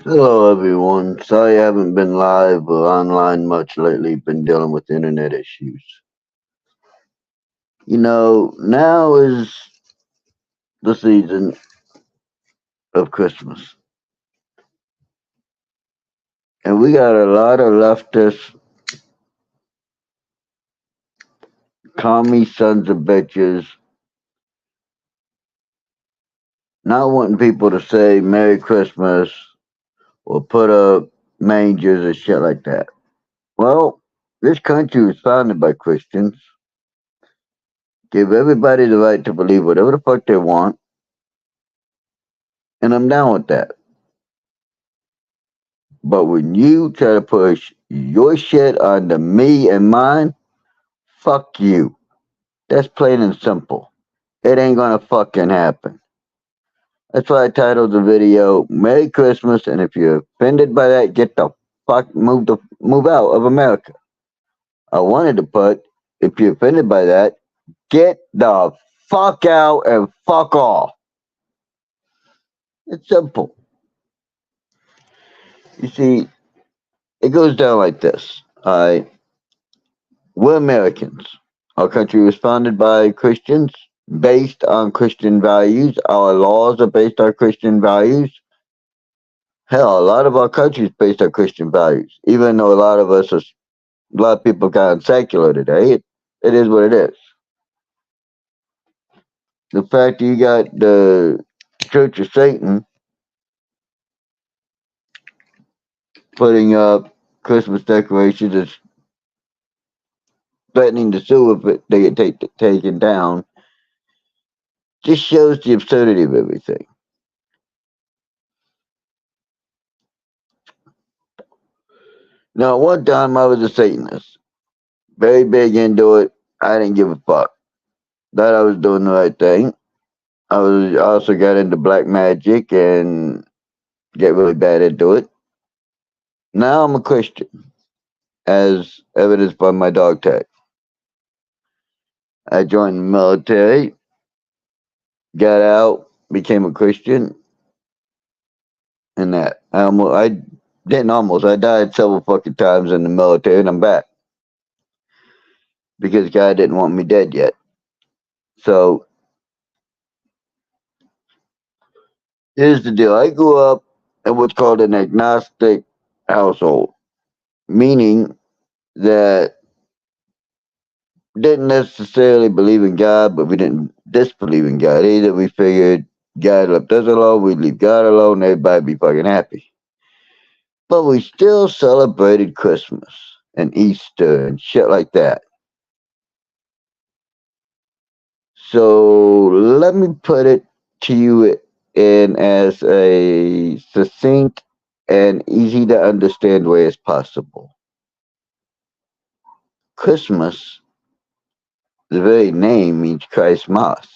Hello everyone. Sorry I haven't been live or online much lately. Been dealing with internet issues. Now is the season of Christmas. And we got a lot of leftist commie sons of bitches not wanting people to say Merry Christmas or put up mangers and shit like that. Well, this country was founded by Christians. Give everybody the right to believe whatever the fuck they want. And I'm down with that. But when you try to push your shit onto me and mine, fuck you. That's plain and simple. It ain't gonna fucking happen. That's why I titled the video Merry Christmas, and if you're offended by that, get the move out of America. I wanted to put, if you're offended by that, get the fuck out and fuck off. It's simple. You see, it goes down like this. Alright. We're Americans. Our country was founded by Christians, based on Christian values. Our laws are based on Christian values. Hell, a lot of our country is based on Christian values. Even though a lot of people got secular today, it is what it is. The fact that you got the Church of Satan putting up Christmas decorations is threatening to sue if they get taken down just shows the absurdity of everything. Now, at one time I was a Satanist, very big into it. I didn't give a fuck. Thought I was doing the right thing. I also got into black magic and get really bad into it. Now I'm a Christian, as evidenced by my dog tag. I joined the military, got out, became a Christian, and that. I didn't almost. I died several fucking times in the military, and I'm back because God didn't want me dead yet. So here's the deal. I grew up in what's called an agnostic household, meaning that didn't necessarily believe in God, but we didn't disbelieve in God either. We figured God left us alone, we'd leave God alone, everybody be fucking happy. But we still celebrated Christmas and Easter and shit like that. So let me put it to you in as a succinct and easy to understand way as possible. Christmas, the very name means Christmas,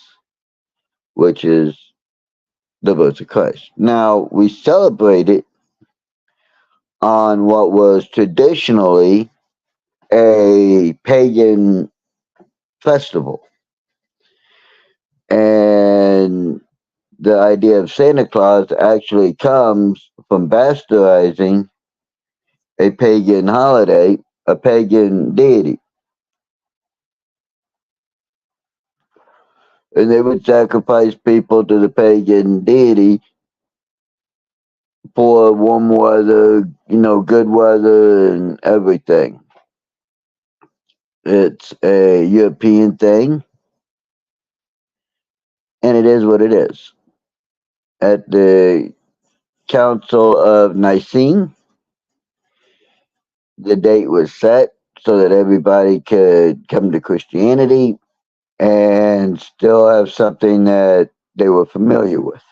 which is the birth of Christ. Now, we celebrate it on what was traditionally a pagan festival. And the idea of Santa Claus actually comes from bastardizing a pagan holiday, a pagan deity. And they would sacrifice people to the pagan deity for warm weather, good weather and everything. It's a European thing, and it is what it is. At the Council of Nicene, the date was set so that everybody could come to Christianity and still have something that they were familiar with.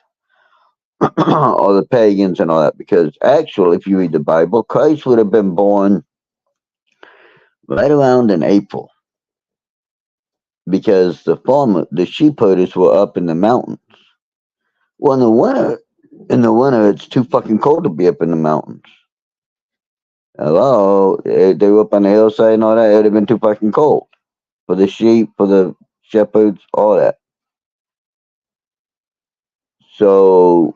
All the pagans and all that. Because actually, if you read the Bible, Christ would have been born right around in April. Because the sheep herders were up in the mountains. Well, in the winter, it's too fucking cold to be up in the mountains. Hello, they were up on the hillside and all that. It would have been too fucking cold for the sheep, for the shepherds, all that. So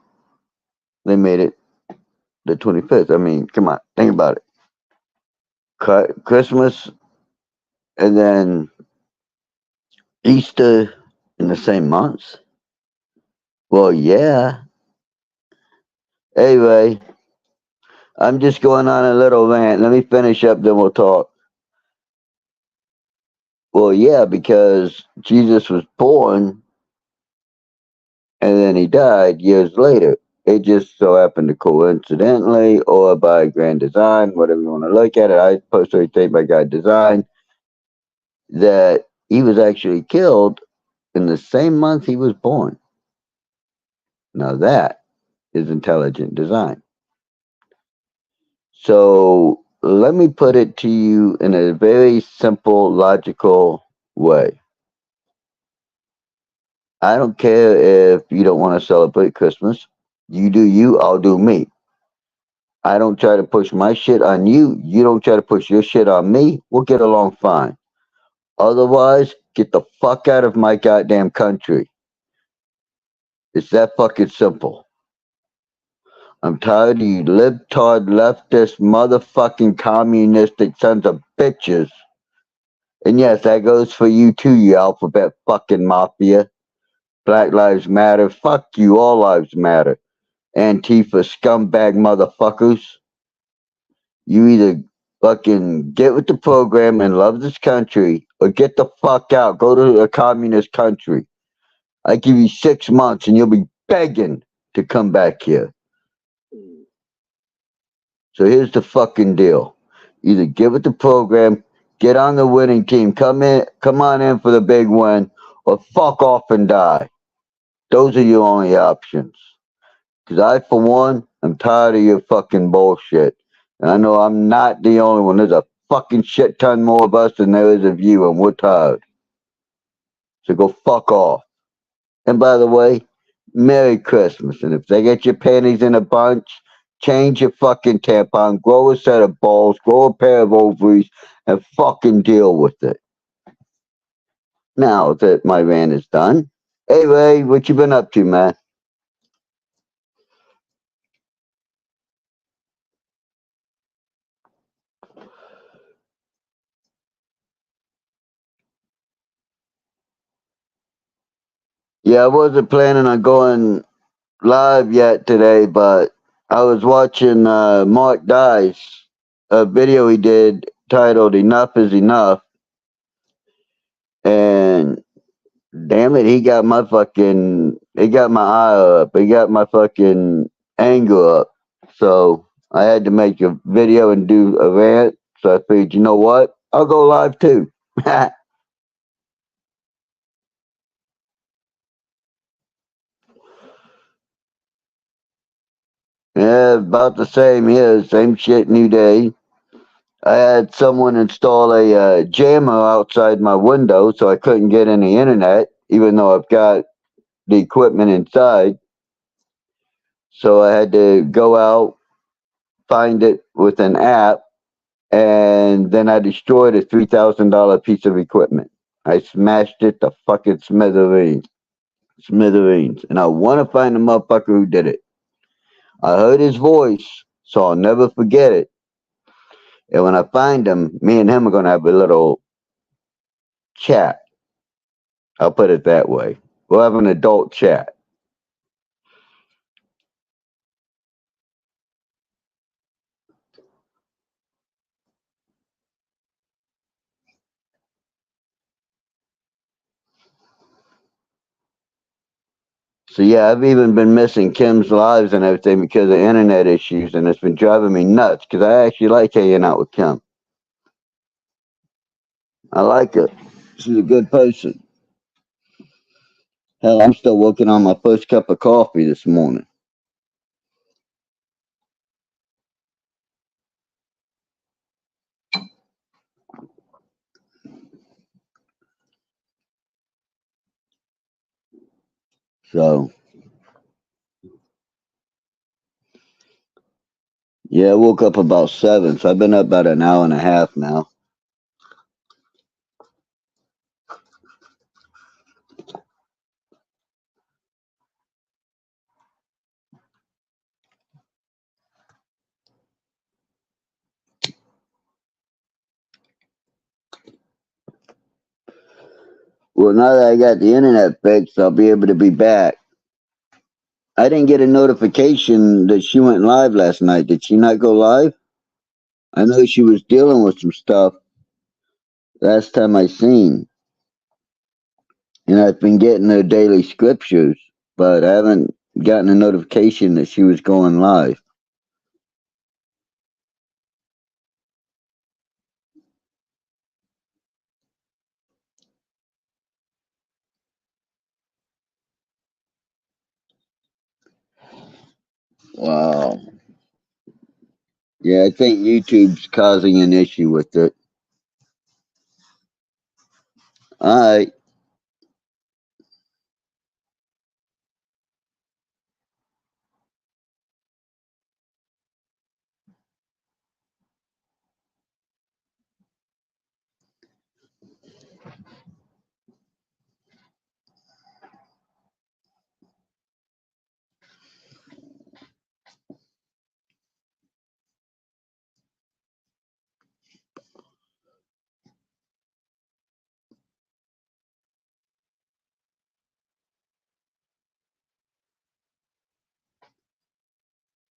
they made it the 25th. I mean, come on, think about it. Christmas and then Easter in the same month? Well, yeah. Anyway, I'm just going on a little rant. Let me finish up, then we'll talk. Well, yeah, because Jesus was born and then he died years later. It just so happened to coincidentally or by grand design, whatever you want to look at it. I personally think by God design that he was actually killed in the same month he was born. Now that is intelligent design. So let me put it to you in a very simple, logical way. I don't care if you don't want to celebrate Christmas. You do you, I'll do me. I don't try to push my shit on you. You don't try to push your shit on me. We'll get along fine. Otherwise, get the fuck out of my goddamn country. It's that fucking simple. I'm tired of you libtard, leftist, motherfucking communistic sons of bitches. And yes, that goes for you too, you alphabet fucking mafia. Black Lives Matter. Fuck you, all lives matter. Antifa scumbag motherfuckers. You either fucking get with the program and love this country or get the fuck out. Go to a communist country. I give you 6 months and you'll be begging to come back here. So here's the fucking deal. Either get with the program, get on the winning team, come on in for the big win, or fuck off and die. Those are your only options. Because I, for one, am tired of your fucking bullshit. And I know I'm not the only one. There's a fucking shit ton more of us than there is of you, and we're tired. So go fuck off. And by the way, Merry Christmas. And if they get your panties in a bunch, change your fucking tampon, grow a set of balls, grow a pair of ovaries, and fucking deal with it. Now that my rant is done, hey Ray, what you been up to, man? Yeah, I wasn't planning on going live yet today, but I was watching Mark Dice, a video he did titled Enough is Enough, and damn it, he got my eye up, he got my fucking anger up. So I had to make a video and do a rant. So I figured, you know what? I'll go live too. Yeah, about the same here, same shit, new day. I had someone install a jammer outside my window so I couldn't get any internet, even though I've got the equipment inside. So I had to go out, find it with an app, and then I destroyed a $3,000 piece of equipment. I smashed it to fucking smithereens. Smithereens. And I want to find the motherfucker who did it. I heard his voice, so I'll never forget it. And when I find him, me and him are going to have a little chat. I'll put it that way. We'll have an adult chat. So yeah, I've even been missing Kim's lives and everything because of internet issues, and it's been driving me nuts because I actually like hanging out with Kim. I like her. She's a good person. Hell, I'm still working on my first cup of coffee this morning. So yeah, I woke up about 7, so I've been up about an hour and a half now. Well, now that I got the internet fixed, I'll be able to be back. I didn't get a notification that she went live last night. Did she not go live? I know she was dealing with some stuff last time I seen. And I've been getting her daily scriptures, but I haven't gotten a notification that she was going live. Wow. Yeah, I think YouTube's causing an issue with it. Alright.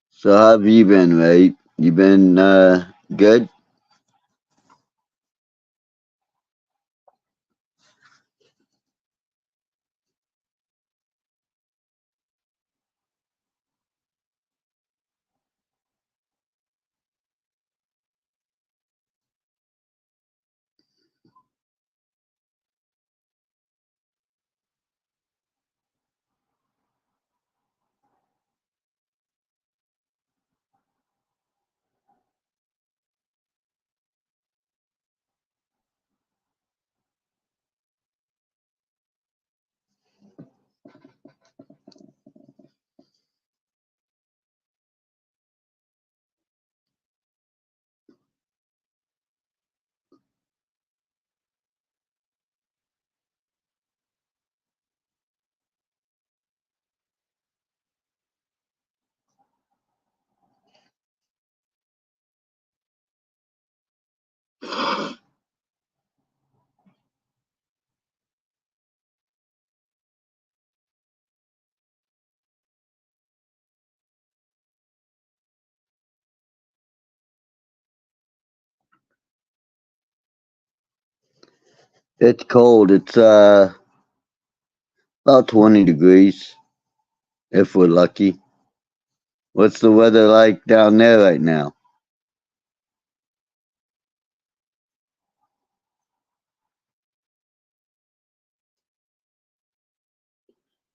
So how have you been, mate? You been good? It's cold. It's about 20 degrees if we're lucky. What's the weather like down there right now?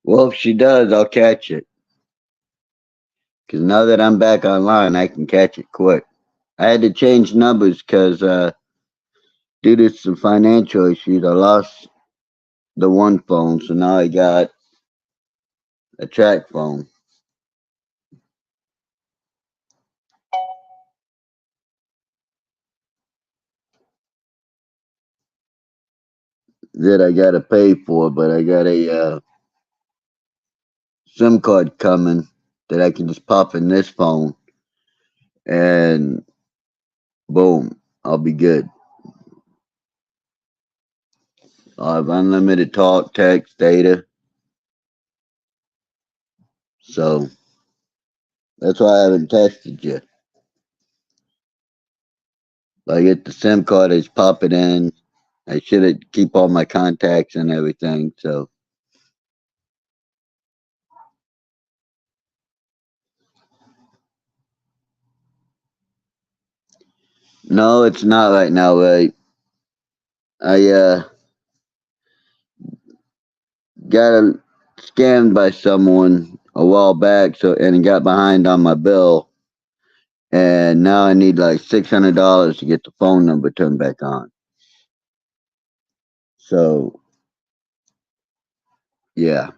Well, if she does, I'll catch it. Because now that I'm back online, I can catch it quick. I had to change numbers because due to some financial issues, I lost the one phone, so now I got a track phone that I got to pay for, but I got a SIM card coming that I can just pop in this phone and boom, I'll be good. I'll have unlimited talk, text, data. So that's why I haven't tested you. I get the SIM card, I just pop it in. I should keep all my contacts and everything. So no, it's not right now, right? I got scammed by someone a while back, so and got behind on my bill, and now I need like $600 to get the phone number turned back on. So yeah,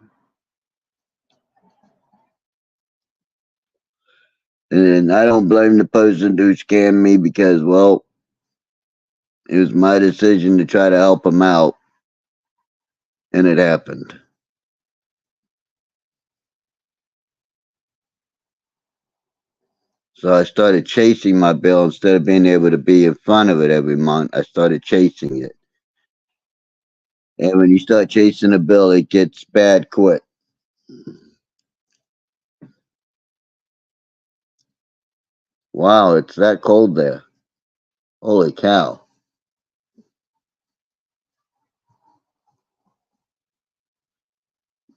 and I don't blame the person who scammed me because well, it was my decision to try to help him out, and it happened. So I started chasing my bill instead of being able to be in front of it every month. I started chasing it. And when you start chasing a bill, it gets bad quick. Wow, it's that cold there. Holy cow.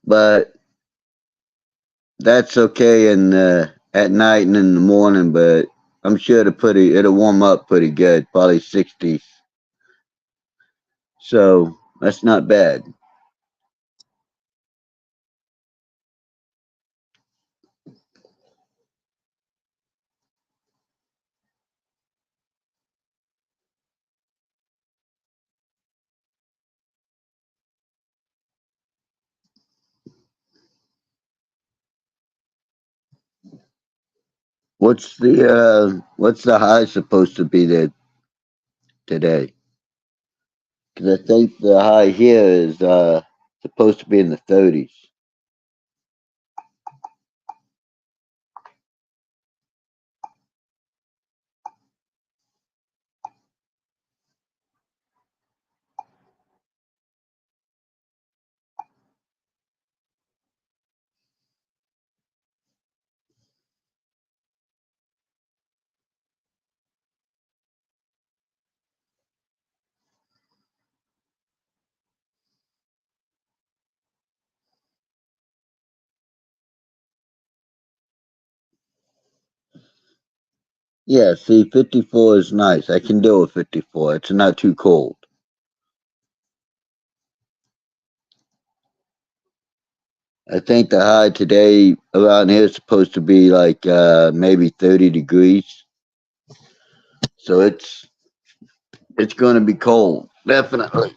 But that's okay in at night and in the morning, but I'm sure it'll warm up pretty good, probably 60s. So that's not bad. What's the high supposed to be there today? Because I think the high here is supposed to be in the 30s. Yeah, see, 54 is nice. I can deal with 54. It's not too cold. I think the high today around here is supposed to be like maybe 30 degrees. So it's going to be cold. Definitely.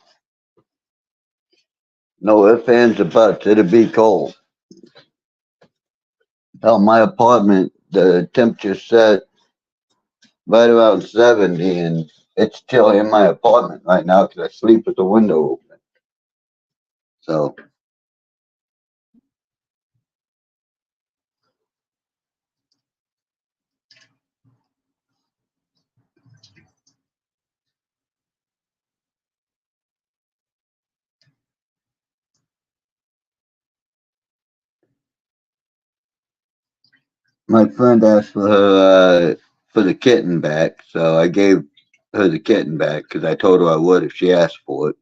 No ifs, ands, or buts. It'll be cold. Hell, my apartment, the temperature set right around 70, and it's chilly in my apartment right now because I sleep with the window open. So my friend asked for the kitten back, so I gave her the kitten back because I told her I would if she asked for it.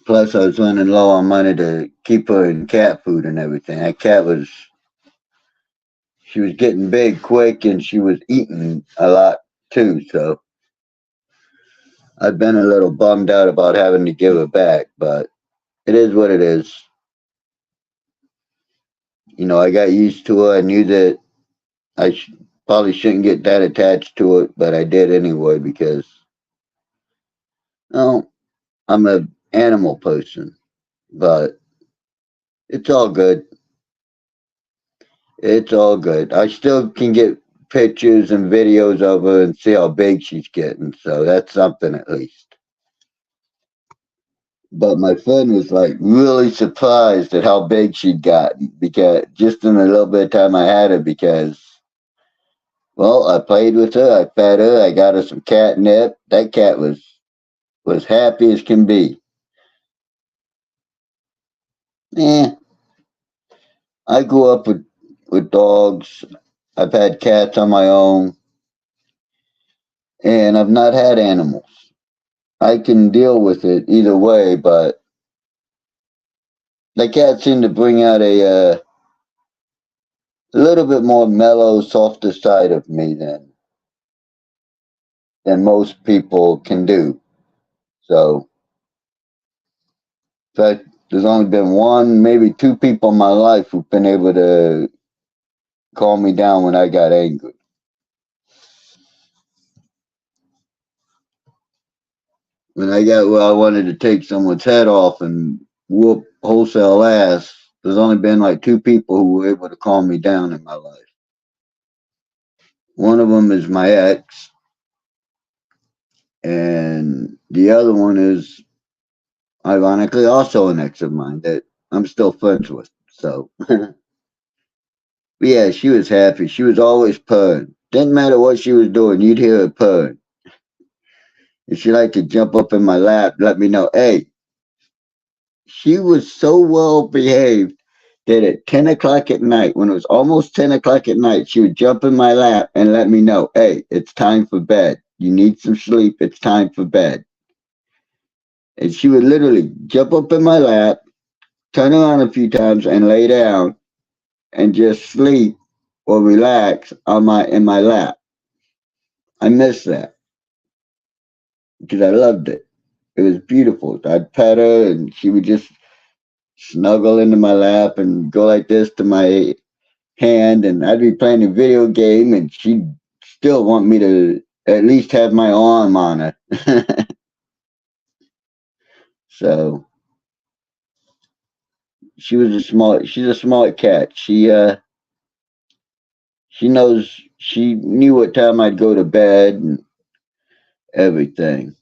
Plus, I was running low on money to keep her in cat food and everything. That cat was she was getting big quick, and she was eating a lot too. So I've been a little bummed out about having to give her back, but it is what it is. I got used to her. I knew that probably shouldn't get that attached to it, but I did anyway because, well, I'm a animal person. But it's all good. It's all good. I still can get pictures and videos of her and see how big she's getting, so that's something at least. But my friend was like really surprised at how big she'd gotten because just in the little bit of time I had her because well, I played with her, I fed her, I got her some catnip. That cat was happy as can be. Eh, I grew up with dogs. I've had cats on my own, and I've not had animals. I can deal with it either way, but the cat seemed to bring out a little bit more mellow, softer side of me than most people can do. So, in fact, there's only been one, maybe two people in my life who've been able to calm me down when I got angry. When I got where I wanted to take someone's head off and whoop wholesale ass, there's only been like two people who were able to calm me down in my life. One of them is my ex, and the other one is ironically also an ex of mine that I'm still friends with. So, yeah, she was happy. She was always purring. Didn't matter what she was doing, you'd hear her purring. And she liked to jump up in my lap, let me know, hey. She was so well behaved that at 10 o'clock at night, when it was almost 10 o'clock at night, she would jump in my lap and let me know, hey, it's time for bed. You need some sleep. It's time for bed. And she would literally jump up in my lap, turn around a few times and lay down and just sleep or relax on my in my lap. I miss that because I loved it. It was beautiful. I'd pet her and she would just snuggle into my lap and go like this to my hand, and I'd be playing a video game and she'd still want me to at least have my arm on her. So she's a smart cat. She knew what time I'd go to bed and everything.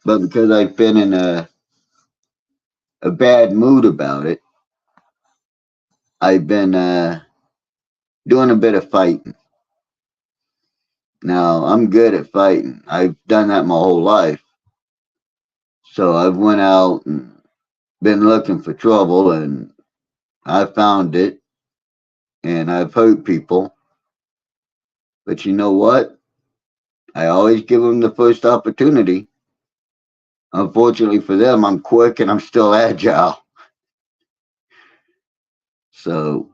But because I've been in a bad mood about it, I've been doing a bit of fighting. Now I'm good at fighting. I've done that my whole life. So I've went out and been looking for trouble, and I found it, and I've hurt people. But you know what? I always give them the first opportunity. Unfortunately for them, I'm quick and I'm still agile. So,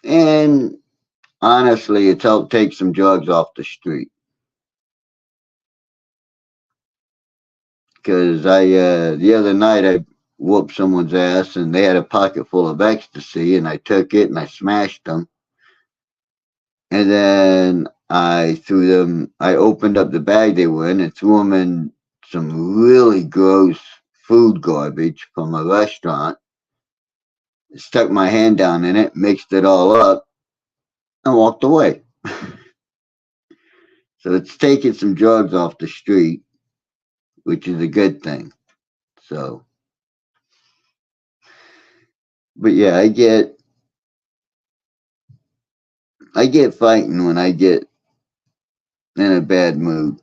and honestly, it's helped take some drugs off the street. Because the other night I whooped someone's ass and they had a pocket full of ecstasy, and I took it and I smashed them. And then I opened up the bag they were in and threw them in some really gross food garbage from a restaurant. Stuck my hand down in it, mixed it all up, and walked away. So it's taking some drugs off the street, which is a good thing. So, but yeah, I get fighting when I get in a bad mood.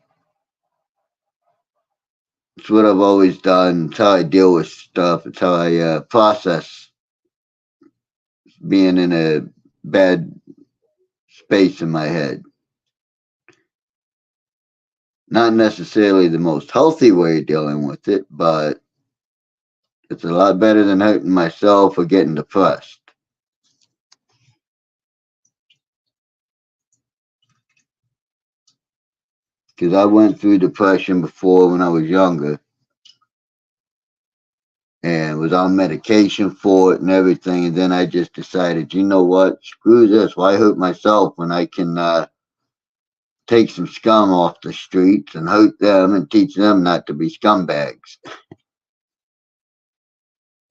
It's what I've always done. It's how I deal with stuff. It's how I process being in a bad space in my head. Not necessarily the most healthy way of dealing with it, but it's a lot better than hurting myself or getting depressed. Because I went through depression before when I was younger and was on medication for it and everything. And then I just decided, you know what? Screw this. Why hurt myself when I can take some scum off the streets and hurt them and teach them not to be scumbags?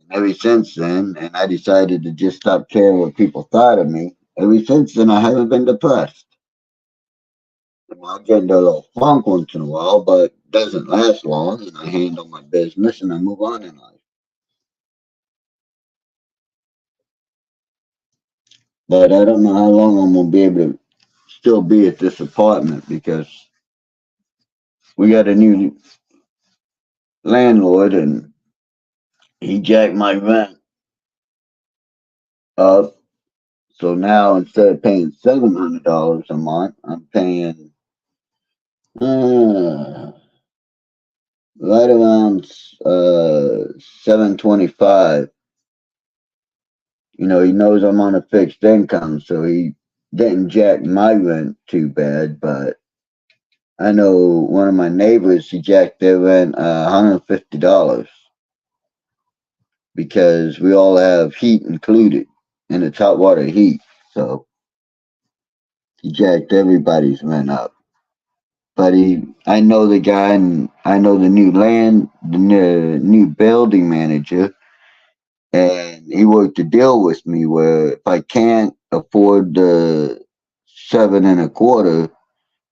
And ever since then, and I decided to just stop caring what people thought of me. Ever since then, I haven't been depressed. I'll get into a little funk once in a while, but it doesn't last long. And I handle my business and I move on in life. But I don't know how long I'm gonna be able to still be at this apartment because we got a new landlord and he jacked my rent up. So now instead of paying $700 a month, I'm paying uh, right around 725. You know, he knows I'm on a fixed income, so he didn't jack my rent too bad. But I know one of my neighbors, he jacked their rent $150 because we all have heat included, and it's hot water heat. So he jacked everybody's rent up. But I know the guy, and I know the new building manager, and he worked a deal with me where if I can't afford the seven and a quarter,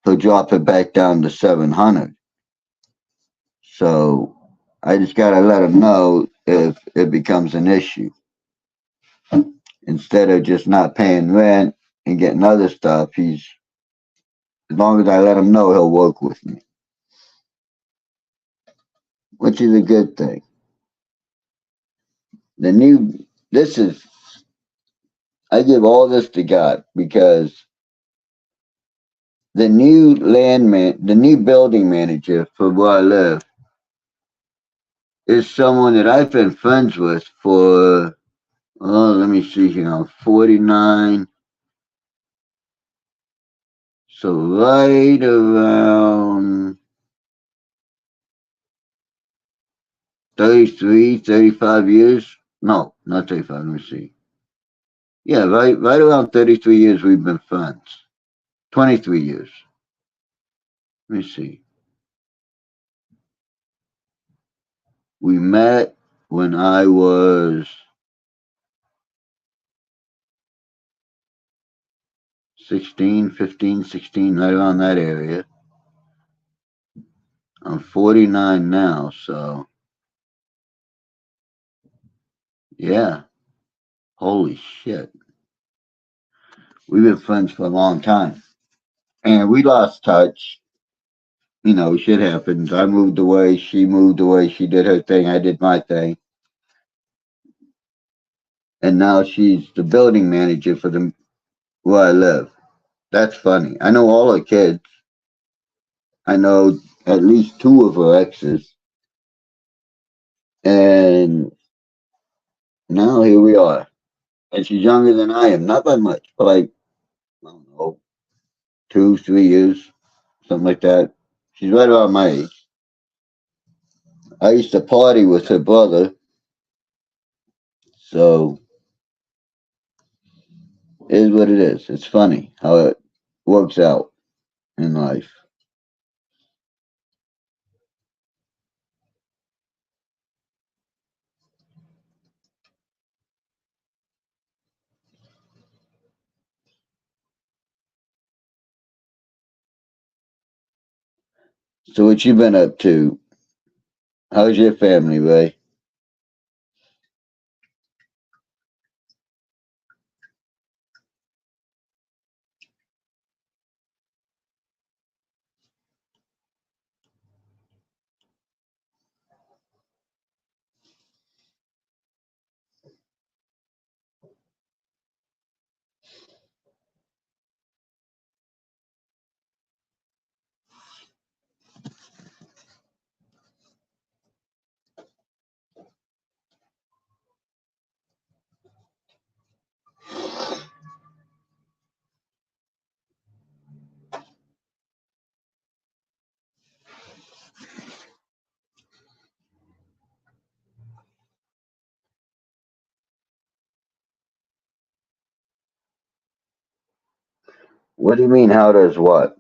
he'll drop it back down to 700. So I just gotta let him know if it becomes an issue. Instead of just not paying rent and getting other stuff, as long as I let him know, he'll work with me. which is a good thing. The new, this is, I give all this to God because the new building manager for where I live is someone that I've been friends with for, oh, let me see here, I'm 49, so right around 33, 35 years. No, not 35, let me see. Yeah, right around 33 years we've been friends. 23 years. Let me see. We met when I was 16, 15, 16, right around that area. I'm 49 now, so yeah, holy shit. We've been friends for a long time. And we lost touch. You know, shit happens. I moved away, she moved away, she did her thing, I did my thing. And now she's the building manager for the where I live. That's funny. I know all her kids. I know at least two of her exes. And now here we are. And she's younger than I am, not by much, but like, I don't know, 2, 3 years, something like that. She's right around my age. I used to party with her brother, so it is what it is. It's funny how it works out in life. So what you been up to? How's your family, Ray? What do you mean? How does what?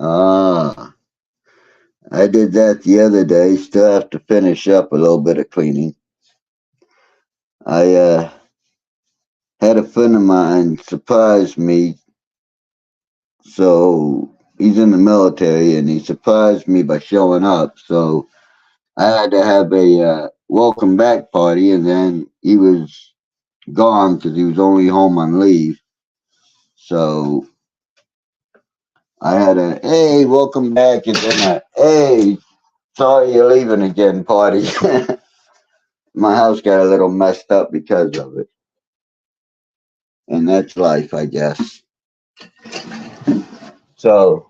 Ah, I did that the other day. Still have to finish up a little bit of cleaning. I had a friend of mine surprise me. So he's in the military, and he surprised me by showing up. So I had to have a welcome back party, and then he was gone because he was only home on leave. So I had a hey, welcome back, and then a hey, sorry you're leaving again party. My house got a little messed up because of it, and that's life, I guess. So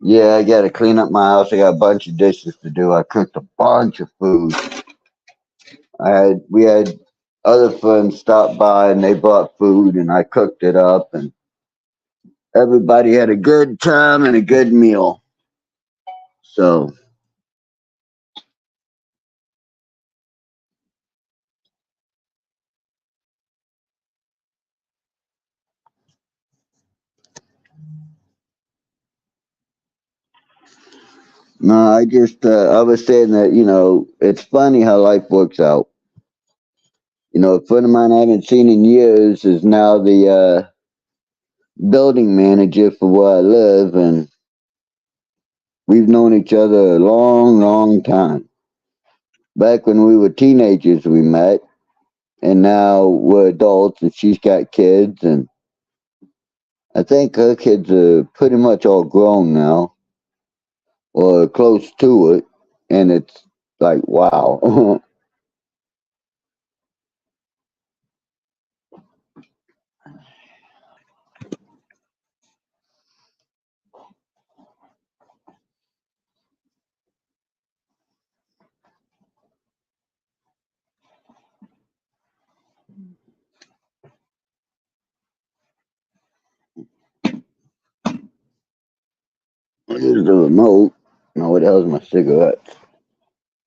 yeah, I got to clean up my house. I got a bunch of dishes to do. I cooked a bunch of food. We had other friends stop by and they brought food and I cooked it up and everybody had a good time and a good meal. So no, I was saying that it's funny how life works out. A friend of mine I haven't seen in years is now the building manager for where I live, and we've known each other a long, long time. Back when we were teenagers, we met, and now we're adults, and she's got kids, and I think her kids are pretty much all grown now, or close to it, and it's like, wow. Here's the remote. Now, where the hell's my cigarettes?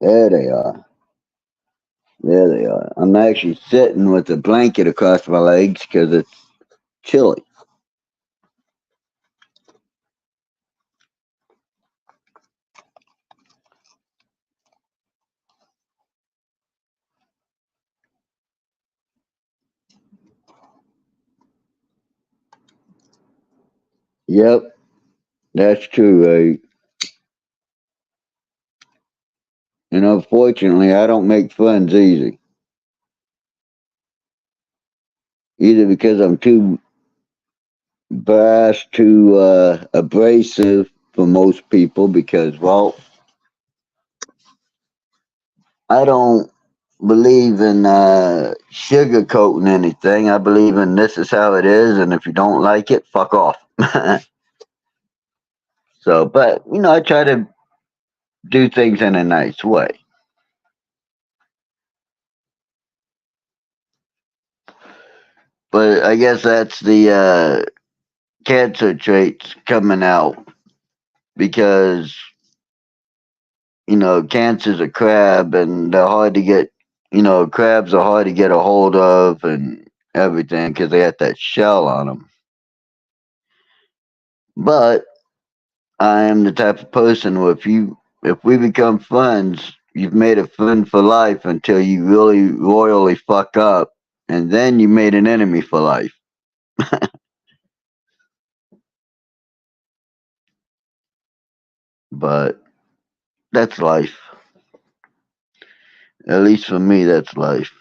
There they are. There they are. I'm actually sitting with a blanket across my legs because it's chilly. Yep, that's true, right? And unfortunately, I don't make friends easy. Either because I'm too brash, too abrasive for most people, because, well, I don't believe in sugarcoating anything. I believe in this is how it is, and if you don't like it, fuck off. So, but, I try to do things in a nice way. But I guess that's the cancer traits coming out because cancer's a crab and they're hard to get. Crabs are hard to get a hold of and everything because they have that shell on them. But I am the type of person where if we become friends, you've made a friend for life until you really royally fuck up, and then you made an enemy for life. But that's life. At least for me, that's life.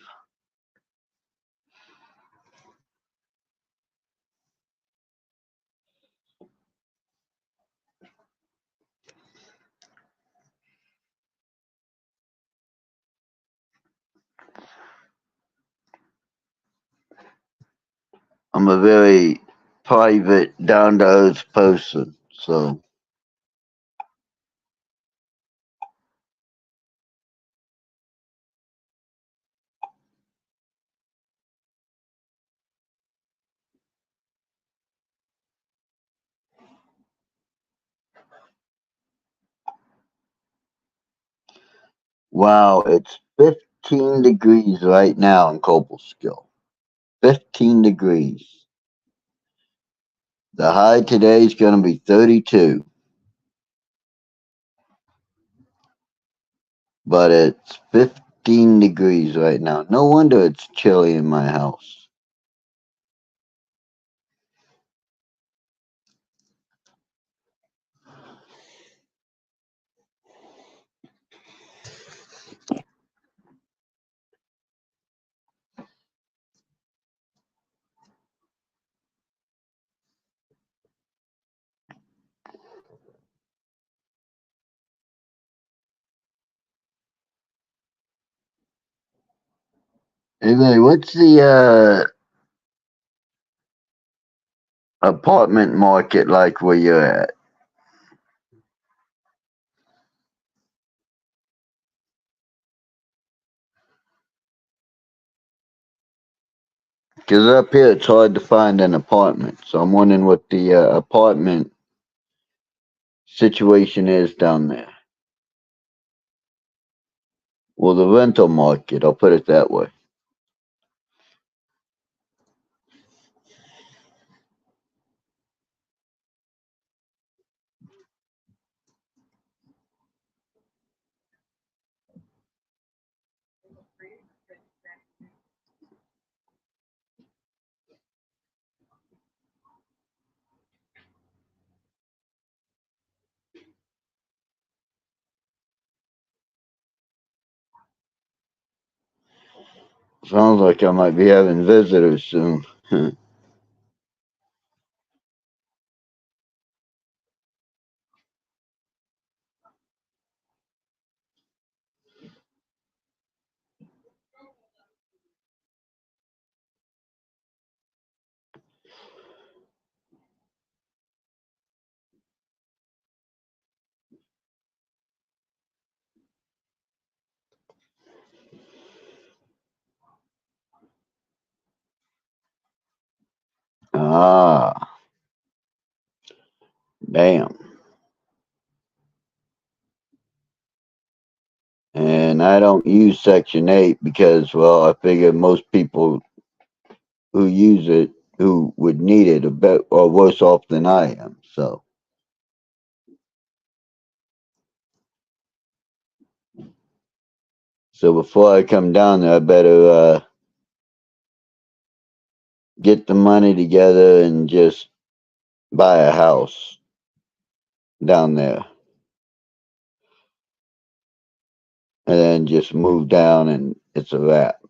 I'm a very private, down to earth person. So, wow, it's 15 degrees right now in Cobleskill. 15 degrees. The high today is going to be 32, but it's 15 degrees right now. No wonder it's chilly in my house. Anyway, what's the apartment market like where you're at? Because up here it's hard to find an apartment. So I'm wondering what the apartment situation is down there. Well, the rental market, I'll put it that way. Sounds like I might be having visitors soon. Ah, damn. And I don't use Section 8 because, well, I figure most people who use it, who would need it, are worse off than I am. So before I come down there, I better get the money together and just buy a house down there. And then just move down and it's a wrap.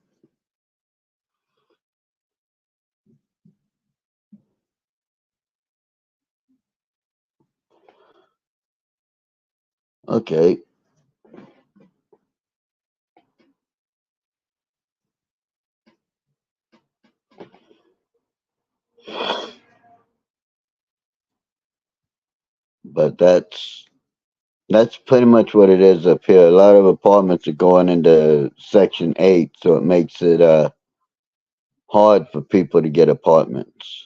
Okay. But that's pretty much what it is up here. A lot of apartments are going into Section 8, so it makes it hard for people to get apartments.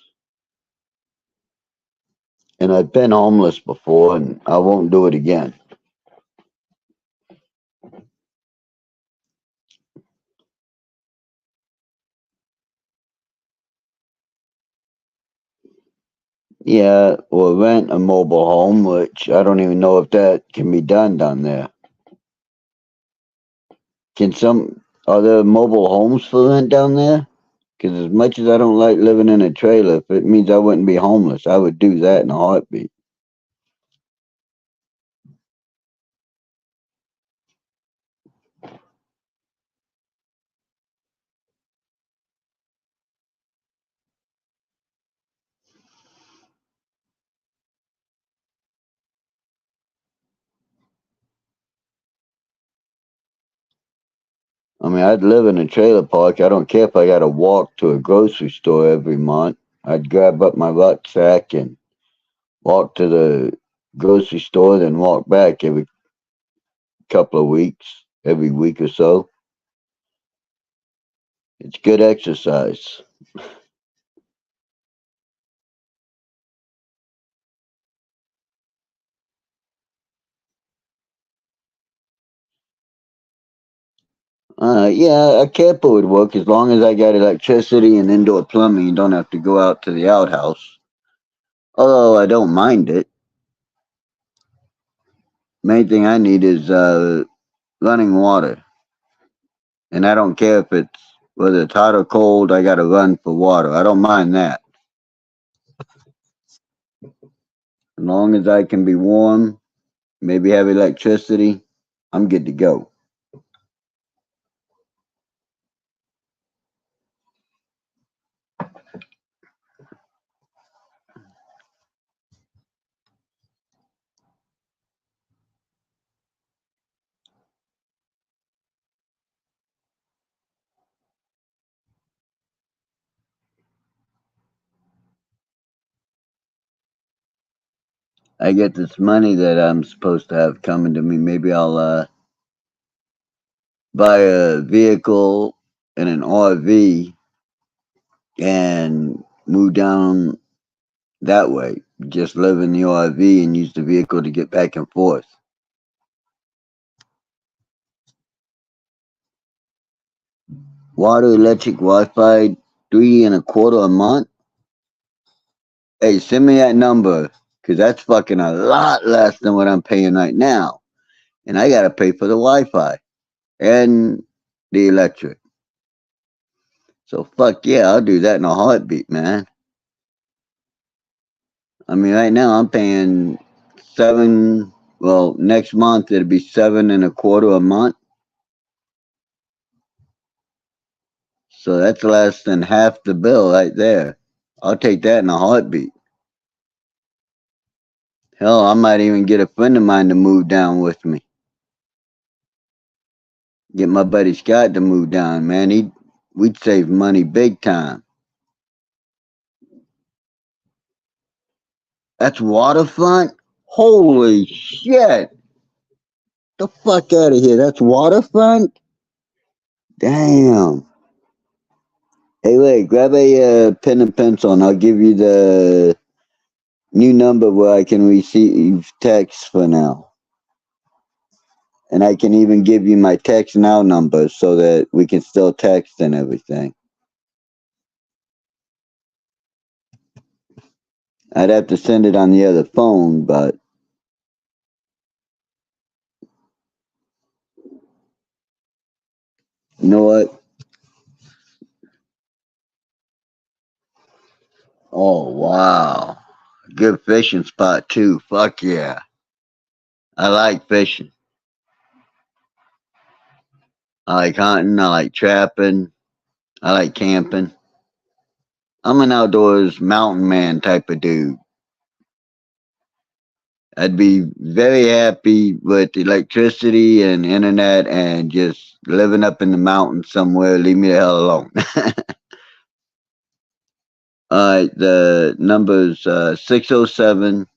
And I've been homeless before, and I won't do it again. Yeah, or rent a mobile home, which I don't even know if that can be done down there. Are there mobile homes for rent down there? Because as much as I don't like living in a trailer, if it means I wouldn't be homeless, I would do that in a heartbeat. I mean, I'd live in a trailer park. I don't care if I got to walk to a grocery store every month. I'd grab up my rucksack and walk to the grocery store, then walk back every couple of weeks, every week or so. It's good exercise. Yeah, a camper would work as long as I got electricity and indoor plumbing. You don't have to go out to the outhouse. Although I don't mind it. Main thing I need is running water. And I don't care if it's whether it's hot or cold, I gotta run for water. I don't mind that. As long as I can be warm, maybe have electricity, I'm good to go. I get this money that I'm supposed to have coming to me. Maybe I'll buy a vehicle and an RV and move down that way. Just live in the RV and use the vehicle to get back and forth. Water, electric, Wi-Fi, 3.25 a month. Hey, send me that number, cause that's fucking a lot less than what I'm paying right now, and I gotta pay for the Wi-Fi and the electric. So fuck yeah, I'll do that in a heartbeat, man. I mean, right now I'm paying seven. Well, next month it'll be 7.25 a month. So that's less than half the bill right there. I'll take that in a heartbeat. Hell, I might even get a friend of mine to move down with me. Get my buddy Scott to move down, man. We'd save money big time. That's waterfront? Holy shit. The fuck out of here. That's waterfront? Damn. Hey, wait, grab a pen and pencil, and I'll give you the new number where I can receive text for now. And I can even give you my text now number so that we can still text and everything. I'd have to send it on the other phone, but you know what? Oh, wow. Good fishing spot, too. Fuck yeah. I like fishing. I like hunting. I like trapping. I like camping. I'm an outdoors mountain man type of dude. I'd be very happy with electricity and internet and just living up in the mountains somewhere. Leave me the hell alone. All right, the number's 607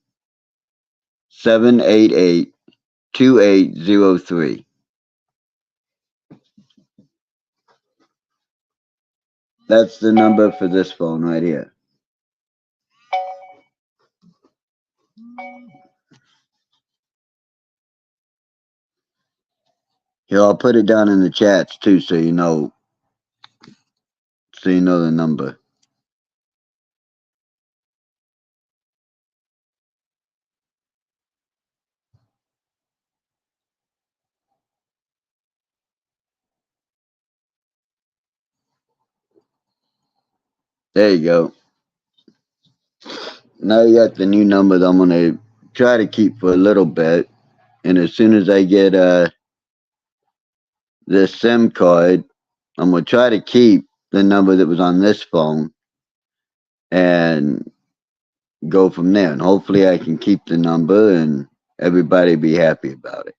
That's the number for this phone right here. Here, I'll put it down in the chats too, so you know the number. There you go. Now you got the new number that I'm gonna try to keep for a little bit, and as soon as I get this SIM card, I'm gonna try to keep the number that was on this phone and go from there. And hopefully, I can keep the number and everybody be happy about it.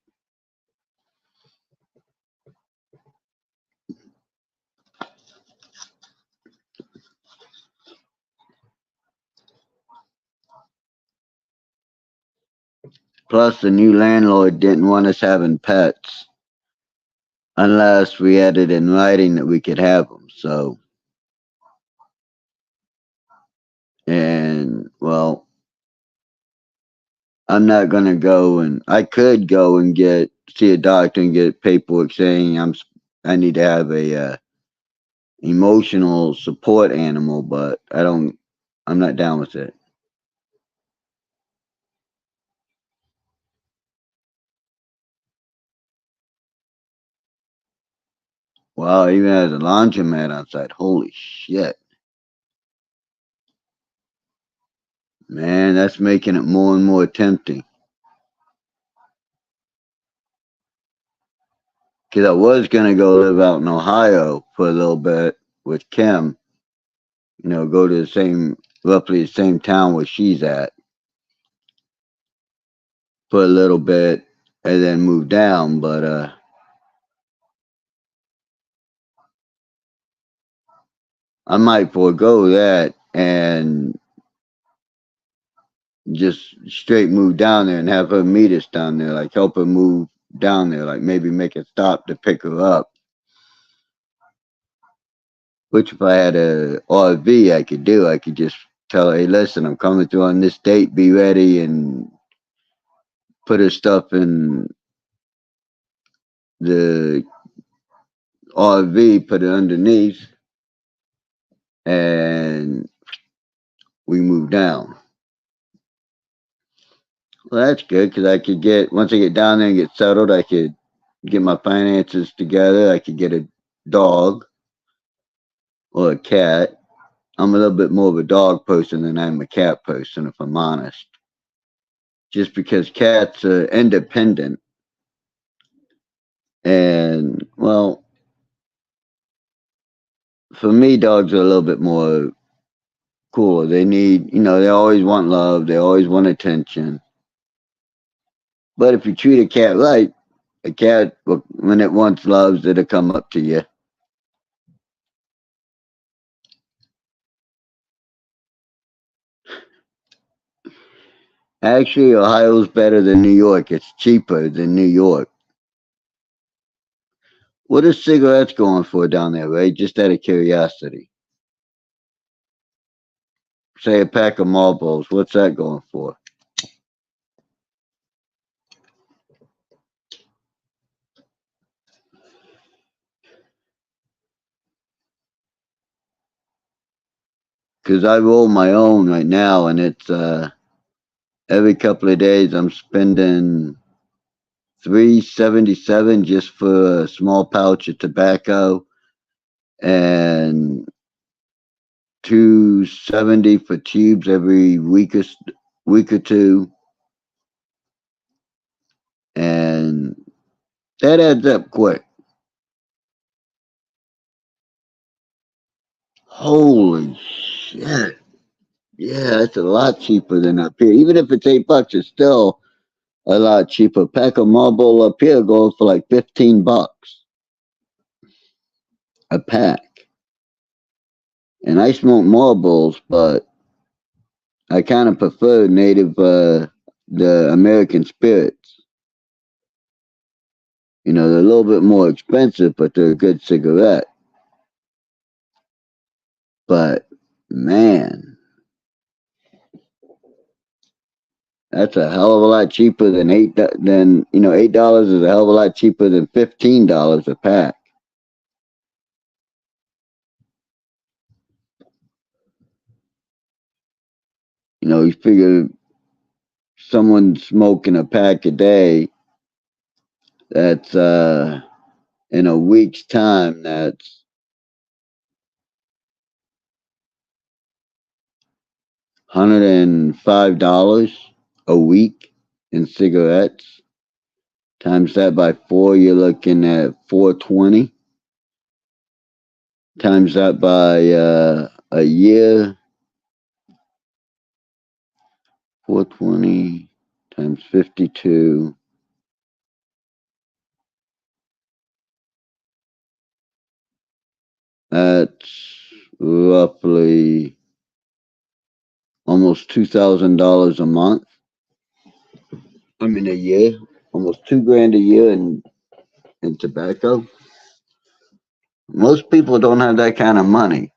Plus, the new landlord didn't want us having pets unless we had it in writing that we could have them. So, and well, I'm not gonna go, and I could go and get see a doctor and get paperwork saying I need to have a emotional support animal, but I'm not down with it. Wow, even has a laundromat outside. Holy shit. Man, that's making it more and more tempting. Because I was going to go live out in Ohio for a little bit with Kim, go to roughly the same town where she's at for a little bit and then move down. But I might forego that and just straight move down there and have her meet us down there, like help her move down there, like maybe make a stop to pick her up. Which if I had a RV, I could do. I could just tell her, hey, listen, I'm coming through on this date. Be ready, and put her stuff in the RV, put it underneath, and we move down. Well, that's good because I could once I get down there and get settled, I could get my finances together. I could get a dog or a cat. I'm a little bit more of a dog person than I'm a cat person, if I'm honest. Just because cats are independent. And, well, for me, dogs are a little bit more cooler. They need, they always want love. They always want attention. But if you treat a cat right, a cat, when it wants loves, it'll come up to you. Actually, Ohio's better than New York. It's cheaper than New York. What are cigarettes going for down there, Ray? Just out of curiosity. say a pack of Marlboros. What's that going for? Because I roll my own right now, and it's every couple of days I'm spending $3.77 just for a small pouch of tobacco, and $2.70 for tubes every week or two, and that adds up quick. Holy shit! Yeah, it's a lot cheaper than up here. Even if it's $8, it's still a lot cheaper. A pack of Marlboro up here goes for like $15 a pack. And I smoke Marlboros, but I kind of prefer native, the American spirits. You know, they're a little bit more expensive, but they're a good cigarette. But man, that's a hell of a lot cheaper than $8 is a hell of a lot cheaper than $15 a pack. You know, you figure someone smoking a pack a day, that's in a week's time, that's $105 a week in cigarettes. Times that by four, you're looking at 420. Times that by a year, 420 times 52. That's roughly almost $2,000 a month. I mean, a year, almost 2 grand a year in tobacco. Most people don't have that kind of money.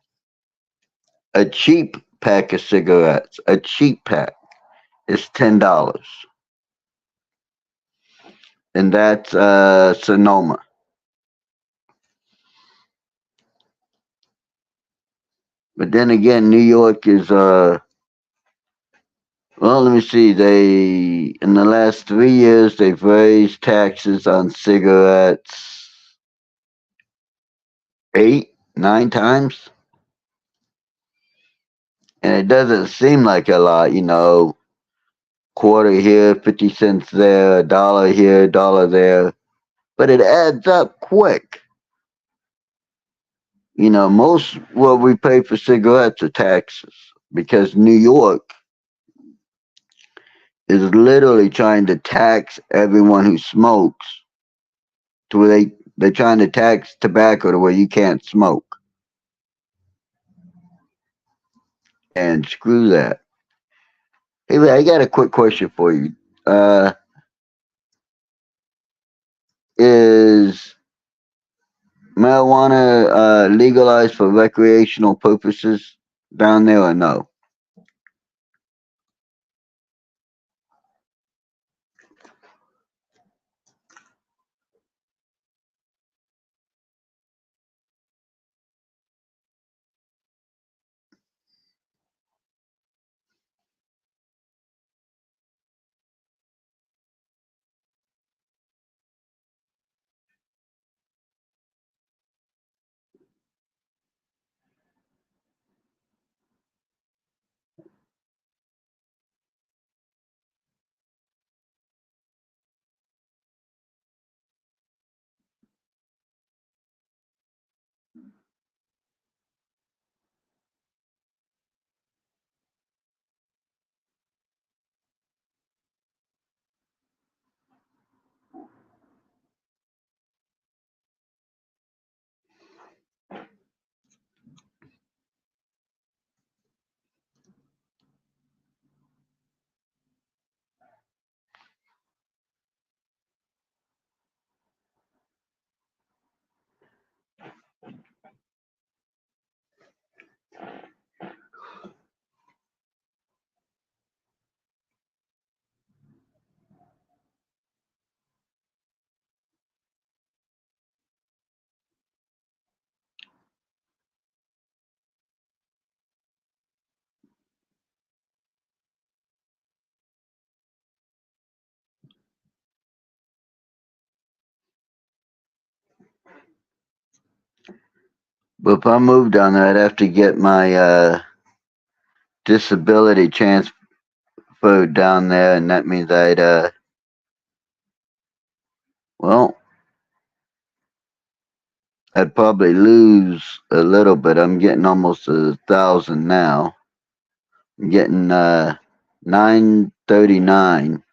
A cheap pack of cigarettes, a cheap pack, is $10, and that's Sonoma. But then again, New York is well, let me see. They in the last 3 years they've raised taxes on cigarettes 8, 9 times, and it doesn't seem like a lot. Quarter here, 50 cents there, a dollar here, dollar there, but it adds up quick. Most what we pay for cigarettes are taxes because New York is literally trying to tax everyone who smokes to where they're trying to tax tobacco to where you can't smoke. And screw that. Hey, I got a quick question for you. Uh, is marijuana legalized for recreational purposes down there or no? But if I moved down there, I'd have to get my disability transferred down there, and that means well, I'd probably lose a little bit. I'm getting almost 1,000 now. I'm getting 939,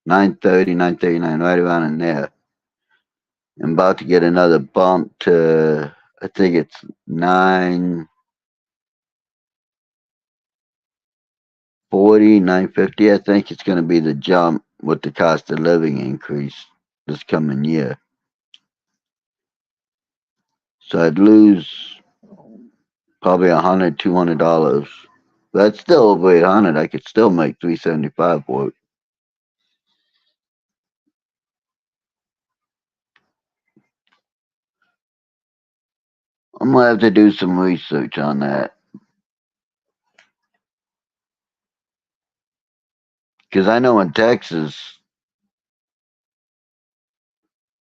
930, 939, right around in there. I'm about to get another bump to, I think it's 940, 950. I think it's going to be the jump with the cost of living increase this coming year. So I'd lose probably $100, $200. That's still over 800. I could still make 375 for it. I'm gonna have to do some research on that because I know in Texas.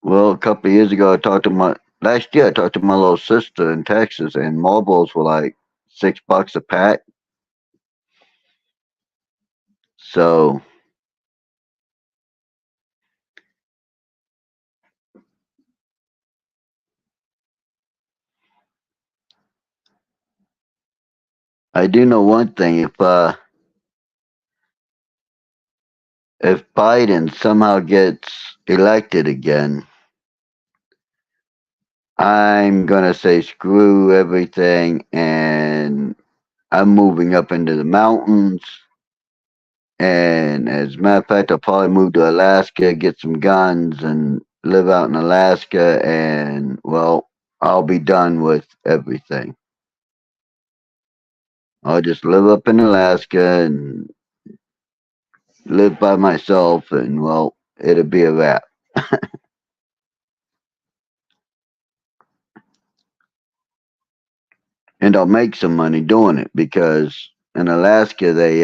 Well, a couple of years ago, I talked to my last year. I talked to my little sister in Texas, and marbles were like $6 a pack. So I do know one thing: if Biden somehow gets elected again, I'm gonna say screw everything, and I'm moving up into the mountains. And as a matter of fact, I'll probably move to Alaska, get some guns, and live out in Alaska. And well, I'll be done with everything. I'll just live up in Alaska and live by myself, and well, it'll be a wrap. And I'll make some money doing it because in Alaska they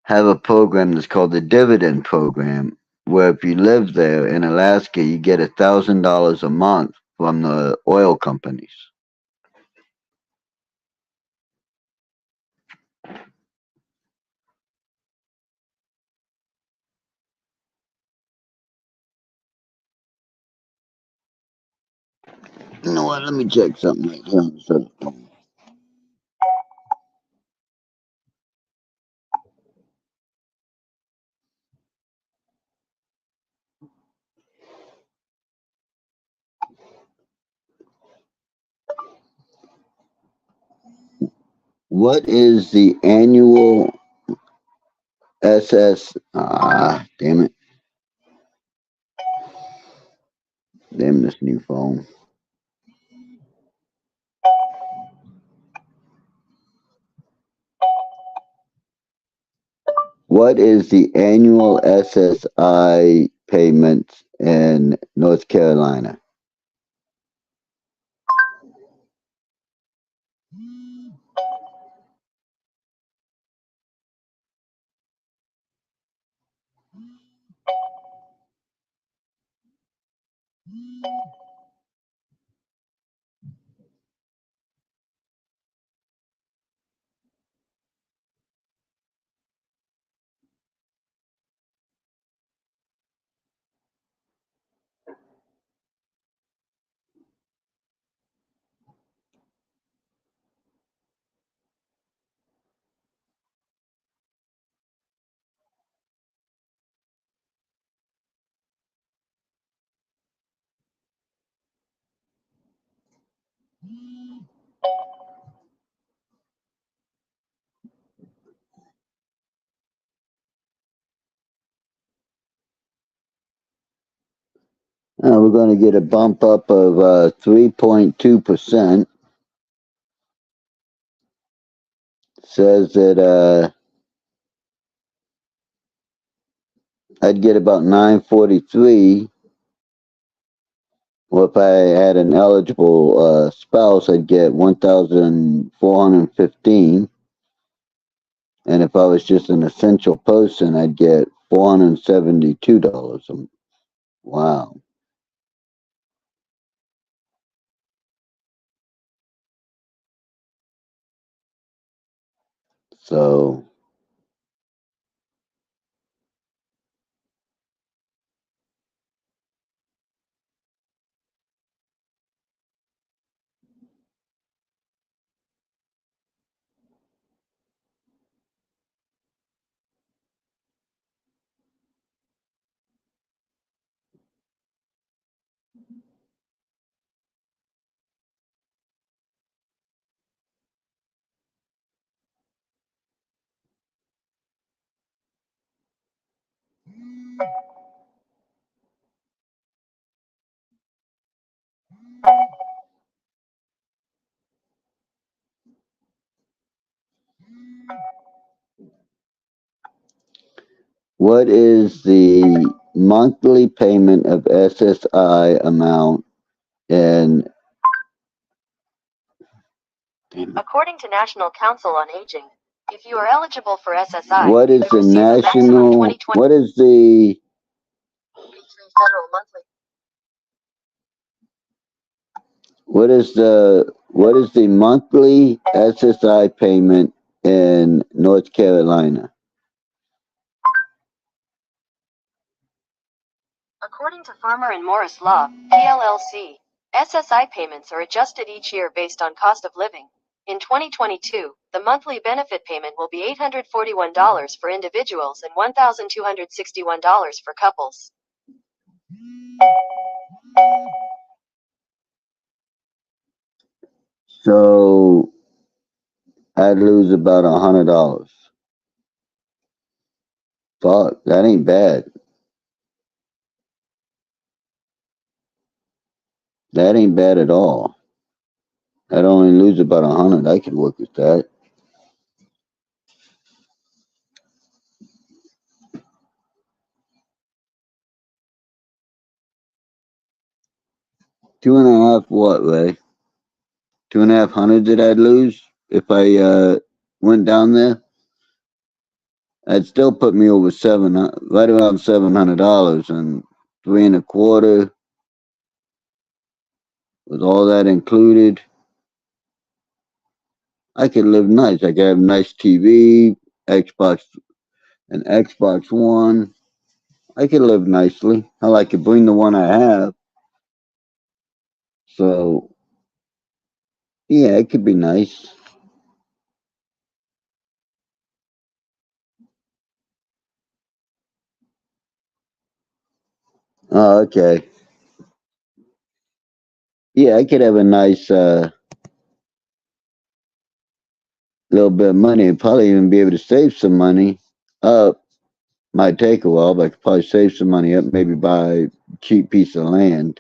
have a program that's called the dividend program, where if you live there in Alaska, you get $1,000 a month from the oil companies. You know what? Let me check something right here on the cell phone. What is the annual SS? Damn it. Damn this new phone. What is the annual SSI payments in North Carolina? We're going to get a bump up of 3.2%. Says that I'd get about 943. Or if I had an eligible spouse, I'd get 1,415. And if I was just an essential person, I'd get $472. Wow. So what is the monthly payment of SSI amount in According to National Council on Aging, if you are eligible for SSI, what is the receive a maximum national 2020 what is the federal monthly. what is the monthly SSI payment in North Carolina? According to Farmer and Morris Law, PLLC, SSI payments are adjusted each year based on cost of living. In 2022, the monthly benefit payment will be $841 for individuals and $1,261 for couples. So I'd lose about $100. Fuck, that ain't bad. That ain't bad at all. I'd only lose about 100. I could work with that. Two and a half what, Ray? 2,500 that I'd lose if I went down there. That'd still put me over right around $700, and 3.25 with all that included. I could live nice. I could have a nice TV, Xbox, an Xbox One. I could live nicely. Hell, I could bring the one I have. So yeah, it could be nice. Oh, okay. Yeah, I could have a nice little bit of money and probably even be able to save some money up. Might take a while, but I could probably save some money up, maybe buy a cheap piece of land.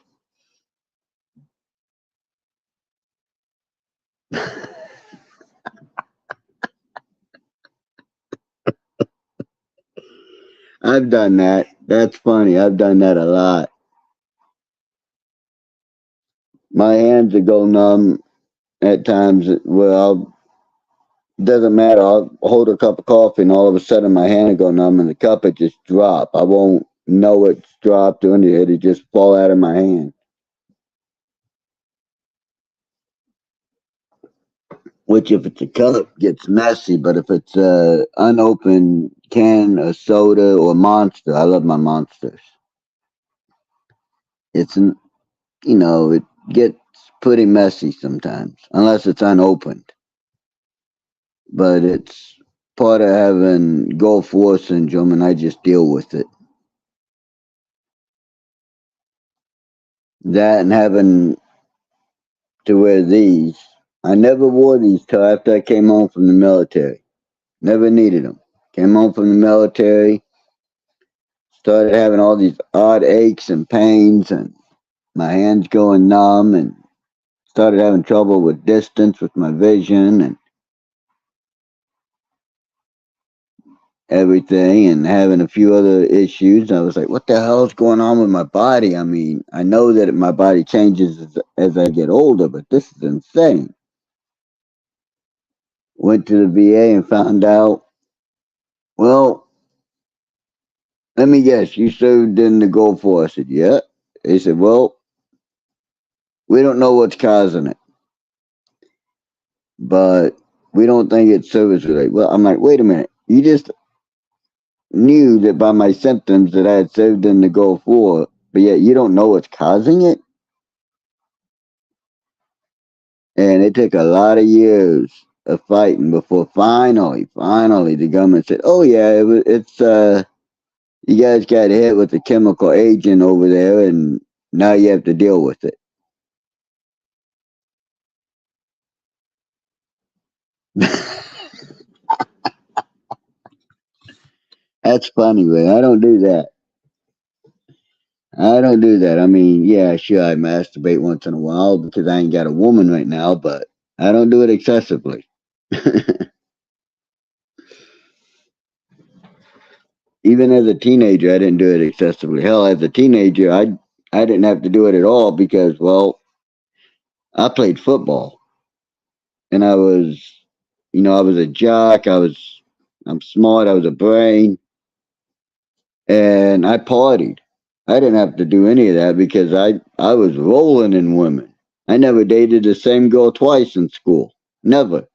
I've done that. That's funny. I've done that a lot. My hands would go numb at times. Well, doesn't matter. I'll hold a cup of coffee and all of a sudden my hand will go numb and the cup would just drop. I won't know it's dropped or anything. It'll just fall out of my hand. Which, if it's a cup, gets messy. But if it's a unopened can of soda or Monster, I love my Monsters. It's an, it gets pretty messy sometimes, unless it's unopened. But it's part of having Gulf War syndrome, and I just deal with it. That and having to wear these. I never wore these till after I came home from the military. Never needed them. Came home from the military, started having all these odd aches and pains, and my hands going numb, and started having trouble with distance with my vision and everything, and having a few other issues. I was like, what the hell is going on with my body? I mean, I know that my body changes as I get older, but this is insane. Went to the VA and found out, well, let me guess, you served in the Gulf War. I said, yeah. They said, well, we don't know what's causing it, but We don't think it's service related. Well, I'm like, wait a minute. You just knew that by my symptoms that I had served in the Gulf War, but yet you don't know what's causing it? And it took a lot of years of fighting before finally, the government said, "Oh yeah, it's you guys got hit with a chemical agent over there, and now you have to deal with it." That's funny, man. I don't do that. I don't do that. I mean, yeah, sure, I masturbate once in a while because I ain't got a woman right now, but I don't do it excessively. Even as a teenager, I didn't do it excessively. Hell, as a teenager, I didn't have to do it at all because, well, I played football and I was a jock. I'm smart. I was a brain, and I partied. I didn't have to do any of that because I was rolling in women. I never dated the same girl twice in school. Never.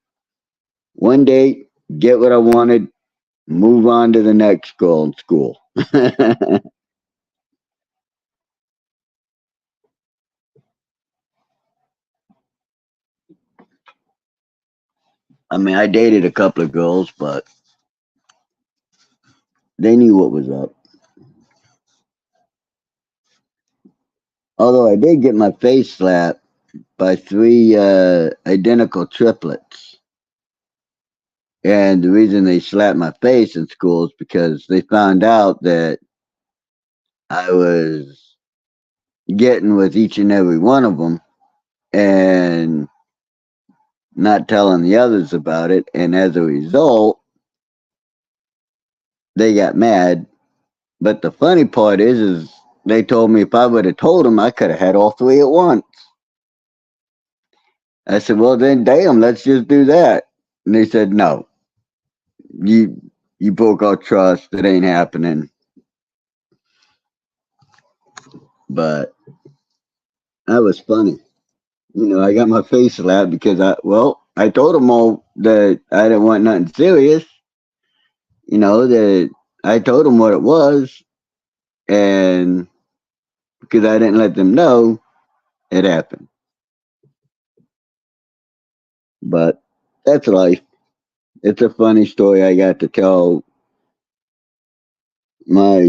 One date, get what I wanted, move on to the next girl in school. I mean, I dated a couple of girls, but they knew what was up. Although I did get my face slapped by three identical triplets. And the reason they slapped my face in school is because they found out that I was getting with each and every one of them and not telling the others about it. And as a result, they got mad. But the funny part is they told me if I would have told them, I could have had all three at once. I said, well, then, damn, let's just do that. And they said, no, you you broke our trust. It ain't happening. But that was funny. I got my face slapped because I told them all that I didn't want nothing serious. That I told them what it was, and because I didn't let them know, it happened. But that's life. It's a funny story I got to tell my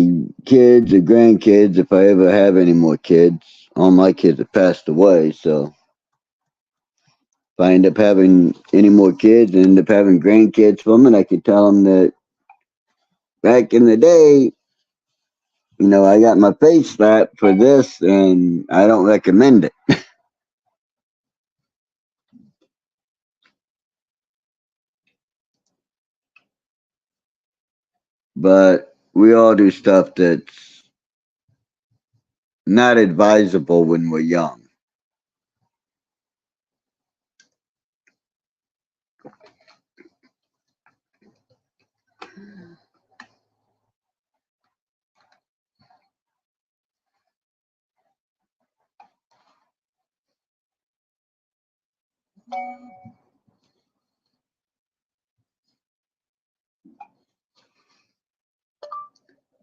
kids or grandkids if I ever have any more kids. All my kids have passed away, so if I end up having any more kids and end up having grandkids from it, I could tell them that back in the day, I got my face slapped for this, and I don't recommend it. But we all do stuff that's not advisable when we're young.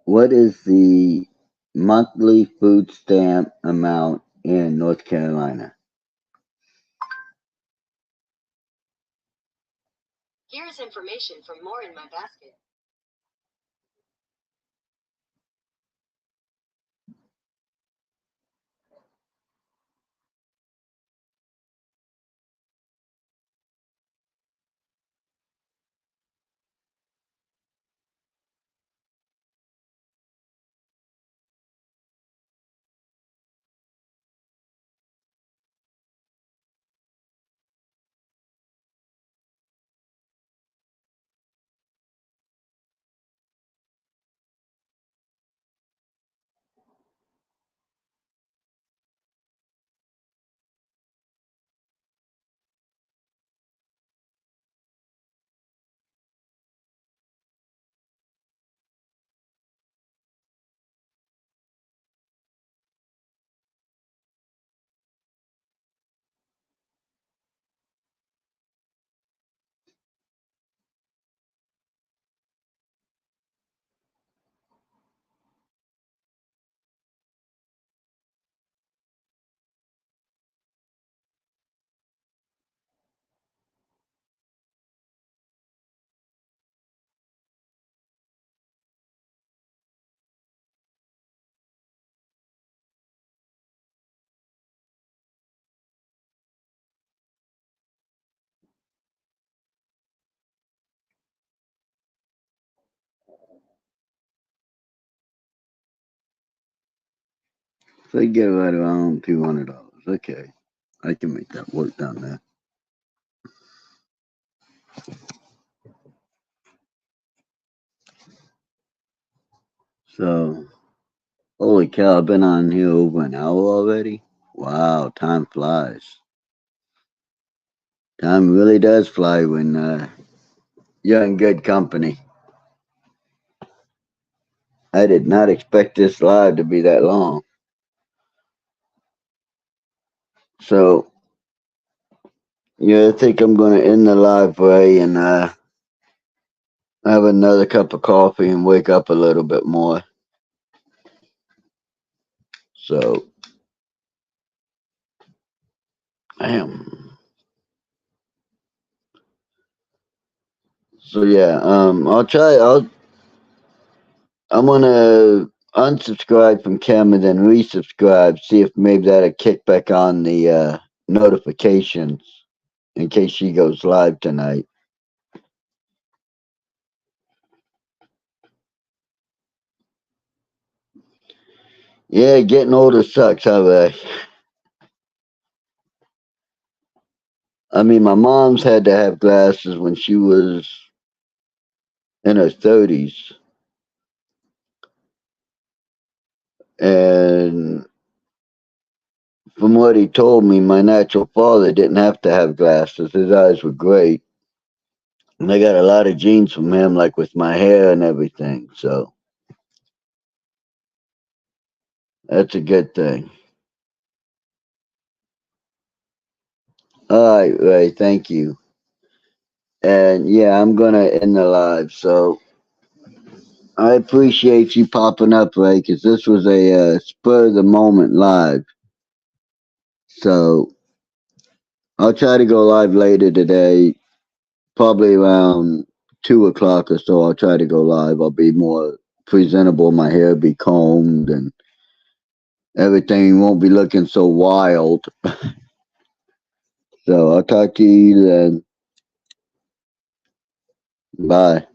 What is the monthly food stamp amount in North Carolina? Here's information from More in My Basket. So I get right around $200. Okay, I can make that work down there. So, holy cow, I've been on here over an hour already. Wow, time flies. Time really does fly when you're in good company. I did not expect this live to be that long. So, yeah, I think I'm going to end the live way and have another cup of coffee and wake up a little bit more. So, damn. So yeah, I'll try. I'm gonna unsubscribe from Kim and then resubscribe. See if maybe that'll kick back on the notifications in case she goes live tonight. Yeah, getting older sucks, huh? I mean, my mom's had to have glasses when she was in her 30s, and from what he told me, my natural father didn't have to have glasses. His eyes were great. And I got a lot of genes from him, like with my hair and everything. So that's a good thing. All right, Ray, thank you. And yeah, I'm going to end the live. So I appreciate you popping up, Ray, because this was a spur of the moment live. So I'll try to go live later today, probably around 2 o'clock or so. I'll try to go live. I'll be more presentable. My hair be combed and everything won't be looking so wild. So I'll talk to you then. Bye.